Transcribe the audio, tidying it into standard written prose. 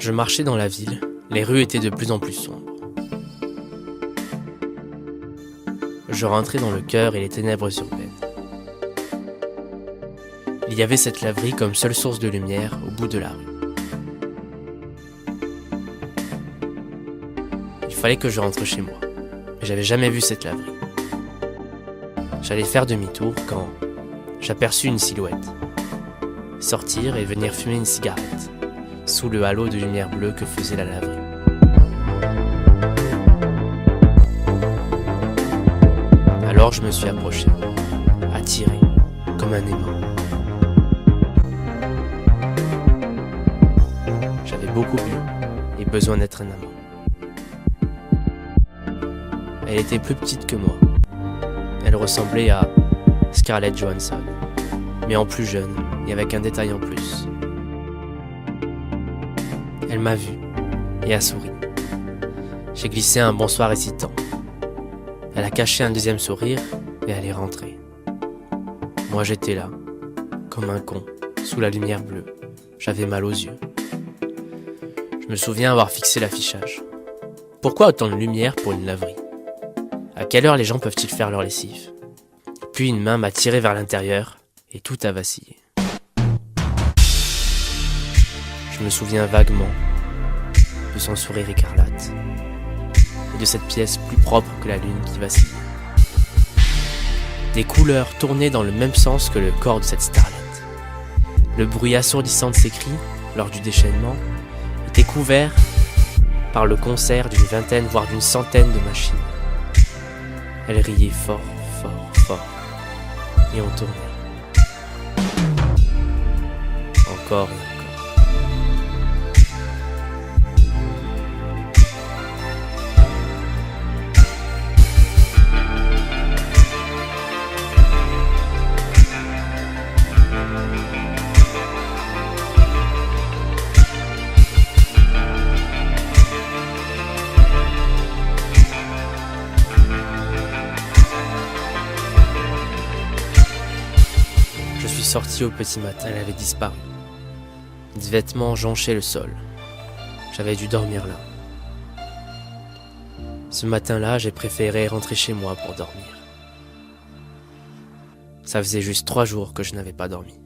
Je marchais dans la ville, les rues étaient de plus en plus sombres. Je rentrais dans le cœur et les ténèbres urbaines. Il y avait cette laverie comme seule source de lumière au bout de la rue. Il fallait que je rentre chez moi, mais j'avais jamais vu cette laverie. J'allais faire demi-tour quand j'aperçus une silhouette sortir et venir fumer une cigarette sous le halo de lumière bleue que faisait la laverie. Alors je me suis approché, attiré, comme un aimant. J'avais beaucoup bu et besoin d'être un amant. Elle était plus petite que moi. Elle ressemblait à Scarlett Johansson, mais en plus jeune et avec un détail en plus. Elle m'a vu et a souri. J'ai glissé un bonsoir hésitant. Elle a caché un deuxième sourire et elle est rentrée. Moi j'étais là, comme un con, sous la lumière bleue. J'avais mal aux yeux. Je me souviens avoir fixé l'affichage. Pourquoi autant de lumière pour une laverie ? À quelle heure les gens peuvent-ils faire leur lessive ? Puis une main m'a tiré vers l'intérieur et tout a vacillé. Je me souviens vaguement de son sourire écarlate et de cette pièce plus propre que la lune qui vacillait. Des couleurs tournaient dans le même sens que le corps de cette starlette. Le bruit assourdissant de ses cris, lors du déchaînement, était couvert par le concert d'une vingtaine voire d'une centaine de machines. Elle riait fort, fort, fort, et on tournait. Encore et encore. Je suis sorti au petit matin, elle avait disparu. Des vêtements jonchaient le sol. J'avais dû dormir là. Ce matin-là, j'ai préféré rentrer chez moi pour dormir. Ça faisait juste 3 jours que je n'avais pas dormi.